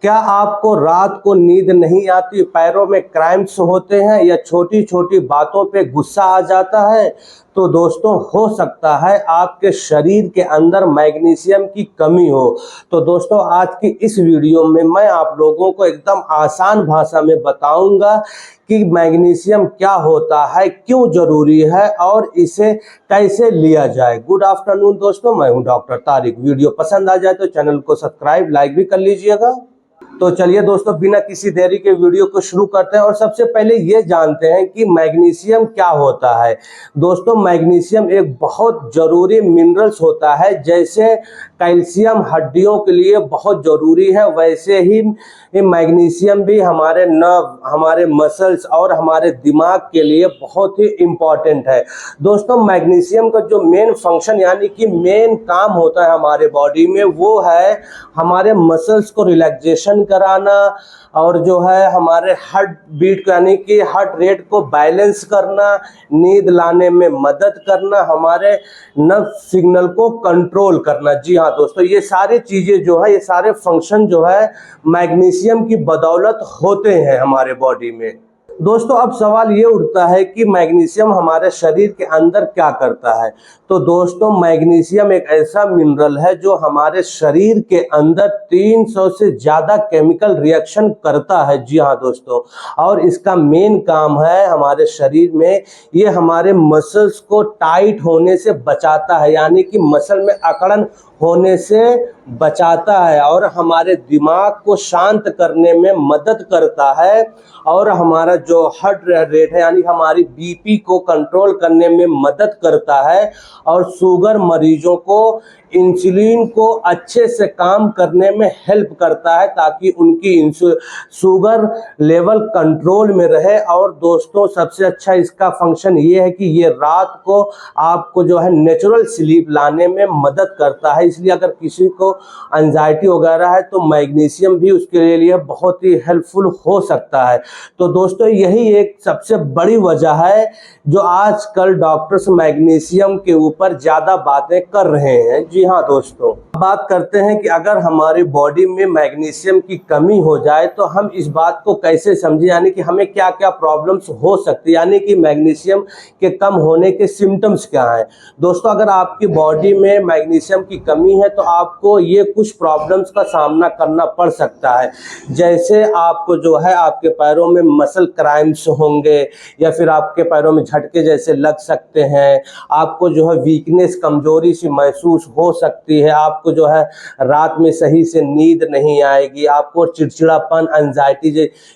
क्या आपको रात को नींद नहीं आती, पैरों में क्रैम्प्स होते हैं या छोटी छोटी बातों पे गुस्सा आ जाता है? तो दोस्तों हो सकता है आपके शरीर के अंदर मैग्नीशियम की कमी हो। तो दोस्तों आज की इस वीडियो में मैं आप लोगों को एकदम आसान भाषा में बताऊंगा कि मैग्नीशियम क्या होता है, क्यों जरूरी है और इसे कैसे लिया जाए। गुड आफ्टरनून दोस्तों, मैं हूं डॉक्टर तारिक। वीडियो पसंद आ जाए तो चैनल को सब्सक्राइब लाइक भी कर लीजिएगा। तो चलिए दोस्तों बिना किसी देरी के वीडियो को शुरू करते हैं और सबसे पहले ये जानते हैं कि मैग्नीशियम क्या होता है। दोस्तों मैग्नीशियम एक बहुत जरूरी मिनरल्स होता है। जैसे कैल्शियम हड्डियों के लिए बहुत जरूरी है, वैसे ही मैग्नीशियम भी हमारे नर्व, हमारे मसल्स और हमारे दिमाग के लिए बहुत ही इम्पॉर्टेंट है। दोस्तों मैग्नीशियम का जो मेन फंक्शन यानी कि मेन काम होता है हमारे बॉडी में, वो है हमारे मसल्स को रिलैक्सेशन कराना और जो है हमारे हार्ट बीट यानी कि हार्ट रेट को बैलेंस करना, नींद लाने में मदद करना, हमारे नर्व सिग्नल को कंट्रोल करना। जी हाँ दोस्तों, ये सारी चीज़ें जो है, ये सारे फंक्शन जो है मैग्नीशियम की बदौलत होते हैं हमारे बॉडी में। दोस्तों अब सवाल ये उठता है कि मैग्नीशियम हमारे शरीर के अंदर क्या करता है। तो दोस्तों मैग्नीशियम एक ऐसा मिनरल है जो हमारे शरीर के अंदर 300 से ज़्यादा केमिकल रिएक्शन करता है। जी हाँ दोस्तों, और इसका मेन काम है हमारे शरीर में, ये हमारे मसल्स को टाइट होने से बचाता है, यानी कि मसल में अकड़न होने से बचाता है और हमारे दिमाग को शांत करने में मदद करता है और हमारा जो हार्ट रेट है यानी हमारी बीपी को कंट्रोल करने में मदद करता है और शुगर मरीजों को इंसुलिन को अच्छे से काम करने में हेल्प करता है ताकि उनकी शुगर लेवल कंट्रोल में रहे। और दोस्तों सबसे अच्छा इसका फंक्शन ये है कि ये रात को आपको जो है नेचुरल स्लीप लाने में मदद करता है। इसलिए अगर किसी को एंजाइटी वगैरह है तो मैग्नीशियम भी उसके लिए बहुत ही हेल्पफुल हो सकता है। तो दोस्तों यही एक सबसे बड़ी वजह है जो आजकल डॉक्टर्स मैग्नीशियम के ऊपर ज़्यादा बातें कर रहे हैं। जी हाँ दोस्तों, बात करते हैं कि अगर हमारी बॉडी में मैग्नीशियम की कमी हो जाए तो हम इस बात को कैसे समझें, यानी कि हमें क्या क्या प्रॉब्लम्स हो सकती है, यानी कि मैग्नीशियम के कम होने के सिम्टम्स क्या हैं। दोस्तों अगर आपकी बॉडी में मैग्नीशियम की कमी है तो आपको ये कुछ प्रॉब्लम्स का सामना करना पड़ सकता है। जैसे आपको जो है आपके पैरों में मसल क्रैम्प्स होंगे या फिर आपके पैरों में झटके जैसे लग सकते हैं। आपको जो है वीकनेस, कमजोरी सी महसूस हो सकती है। आपको जो है रात में सही से नींद नहीं आएगी। आपको चिड़चिड़ापन, एंजाइटी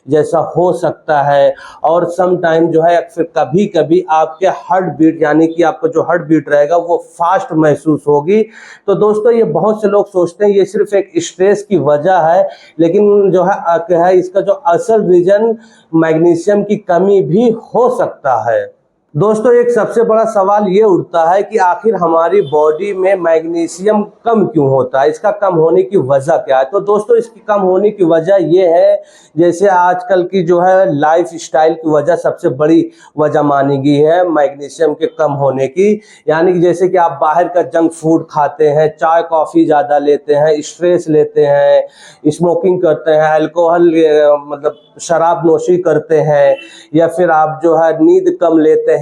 जैसा हो सकता है। और सम टाइम जो है फिर कभी कभी आपके हार्ट बीट यानी कि आपका जो हार्ट बीट रहेगा वो फास्ट महसूस होगी। तो दोस्तों ये बहुत से लोग सोचते हैं ये सिर्फ एक स्ट्रेस की वजह है, लेकिन जो है इसका जो असल रीजन मैग्नीशियम की कमी भी हो सकता है। दोस्तों एक सबसे बड़ा सवाल ये उठता है कि आखिर हमारी बॉडी में मैग्नीशियम कम क्यों होता है, इसका कम होने की वजह क्या है। तो दोस्तों इसकी कम होने की वजह ये है, जैसे आजकल की जो है लाइफ स्टाइल की वजह सबसे बड़ी वजह मानी गई है मैग्नीशियम के कम होने की। यानी कि जैसे कि आप बाहर का जंक फूड खाते हैं, चाय कॉफ़ी ज़्यादा लेते हैं, स्ट्रेस लेते हैं, स्मोकिंग करते हैं, अल्कोहल मतलब शराब नोशी करते हैं, या फिर आप जो है नींद कम लेते हैं,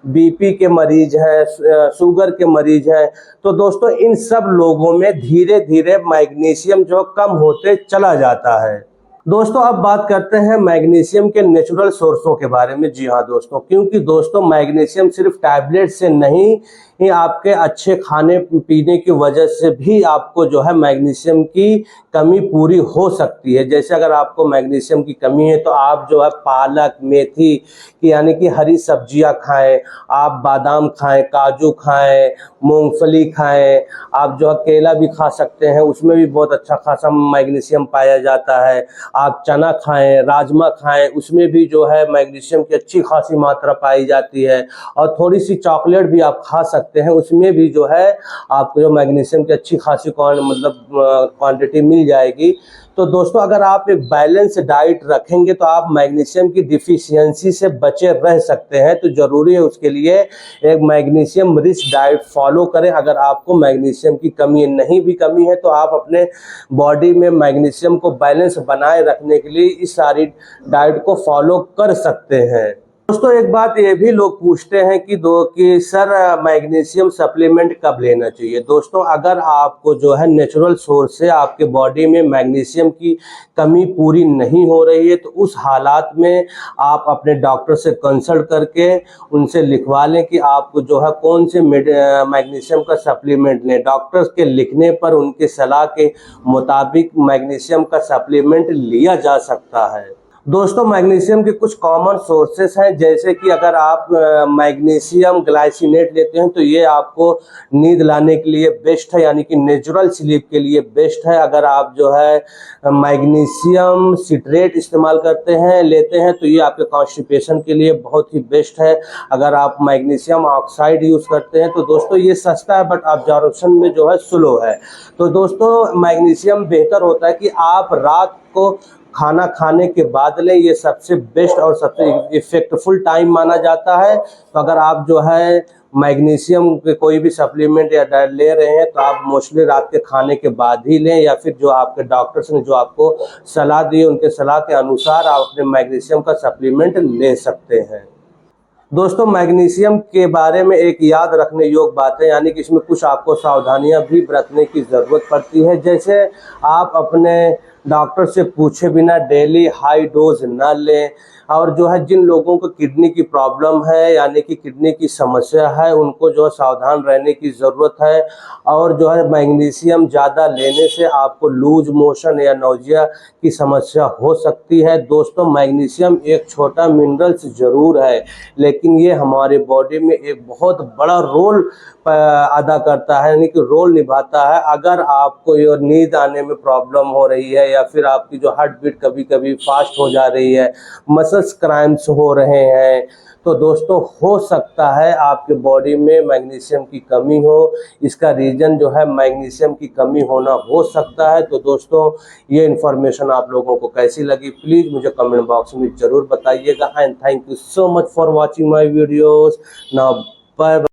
बीपी के मरीज हैं, शुगर के मरीज हैं। तो दोस्तों इन सब लोगों में धीरे धीरे मैग्नीशियम जो कम होते चला जाता है। दोस्तों अब बात करते हैं मैग्नीशियम के नेचुरल सोर्सों के बारे में। जी हाँ दोस्तों, क्योंकि दोस्तों मैग्नीशियम सिर्फ टैबलेट से नहीं, ही आपके अच्छे खाने पीने की वजह से भी आपको जो है मैग्नीशियम की कमी पूरी हो सकती है। जैसे अगर आपको मैग्नीशियम की कमी है तो आप जो है पालक, मेथी की यानी कि हरी सब्जियां खाएं, आप बादाम खाएं, काजू खाएं, मूंगफली खाएं, आप जो है केला भी खा सकते हैं, उसमें भी बहुत अच्छा खासा मैग्नीशियम पाया जाता है। आप चना खाएं, राजमा खाएं, उसमें भी जो है मैग्नीशियम की अच्छी खासी मात्रा पाई जाती है। और थोड़ी सी चॉकलेट भी आप खा सकते हैं, उसमें भी जो है आपको जो मैग्नीशियम की अच्छी खासी क्वांटिटी मिल जाएगी। तो दोस्तों अगर आप एक बैलेंस डाइट रखेंगे तो आप मैग्नीशियम की डिफिशियंसी से बचे रह सकते हैं। तो जरूरी है उसके लिए एक मैग्नीशियम रिच डाइट फॉलो करें। अगर आपको मैग्नीशियम की कमी नहीं भी कमी है तो आप अपने बॉडी में मैग्नीशियम को बैलेंस बनाए रखने के लिए इस सारी डाइट को फॉलो कर सकते हैं। दोस्तों एक बात ये भी लोग पूछते हैं कि सर मैग्नीशियम सप्लीमेंट कब लेना चाहिए। दोस्तों अगर आपको जो है नेचुरल सोर्स से आपके बॉडी में मैग्नीशियम की कमी पूरी नहीं हो रही है तो उस हालात में आप अपने डॉक्टर से कंसल्ट करके उनसे लिखवा लें कि आपको जो है कौन से मैग्नीशियम का सप्लीमेंट लें। डॉक्टर्स के लिखने पर उनके सलाह के मुताबिक मैग्नीशियम का सप्लीमेंट लिया जा सकता है। दोस्तों मैग्नीशियम के कुछ कॉमन सोर्सेस हैं, जैसे कि अगर आप मैग्नीशियम ग्लाइसिनेट लेते हैं तो ये आपको नींद लाने के लिए बेस्ट है, यानी कि नेचुरल स्लीप के लिए बेस्ट है। अगर आप जो है मैग्नीशियम सिट्रेट इस्तेमाल करते हैं लेते हैं तो ये आपके कॉन्स्टिपेशन के लिए बहुत ही बेस्ट है। अगर आप मैग्नीशियम ऑक्साइड यूज़ करते हैं तो दोस्तों ये सस्ता है बट ऑब्जॉर्प्शन में जो है स्लो है। तो दोस्तों मैग्नीशियम बेहतर होता है कि आप रात को खाना खाने के बाद लें, ये सबसे बेस्ट और सबसे इफेक्टफुल टाइम माना जाता है। तो अगर आप जो है मैग्नीशियम के कोई भी सप्लीमेंट या डाइट ले रहे हैं तो आप मोस्टली रात के खाने के बाद ही लें, या फिर जो आपके डॉक्टर्स ने जो आपको सलाह दी उनके सलाह के अनुसार आप अपने मैग्नीशियम का सप्लीमेंट ले सकते हैं। दोस्तों मैग्नीशियम के बारे में एक याद रखने योग्य बात है, यानी कि इसमें कुछ आपको सावधानियां भी बरतने की ज़रूरत पड़ती है। जैसे आप अपने डॉक्टर से पूछे बिना डेली हाई डोज न लें, और जो है जिन लोगों को किडनी की प्रॉब्लम है यानी कि किडनी की समस्या है उनको जो है सावधान रहने की ज़रूरत है। और जो है मैग्नीशियम ज़्यादा लेने से आपको लूज मोशन या नौजिया की समस्या हो सकती है। दोस्तों मैग्नीशियम एक छोटा मिनरल्स ज़रूर है, लेकिन ये हमारे बॉडी में एक बहुत बड़ा रोल अदा करता है, यानी कि रोल निभाता है। अगर आपको ये नींद आने में प्रॉब्लम हो रही है या फिर आपकी जो हार्ट बीट कभी कभी फास्ट हो जा रही है, मसल्स क्रैम्प्स हो रहे हैं, तो दोस्तों हो सकता है आपके बॉडी में मैग्नीशियम की कमी हो। इसका रीज़न जो है मैग्नीशियम की कमी होना हो सकता है। तो दोस्तों ये इन्फॉर्मेशन आप लोगों को कैसी लगी प्लीज़ मुझे कमेंट बॉक्स में ज़रूर बताइएगा। And thank you so much for watching my videos. Now bye.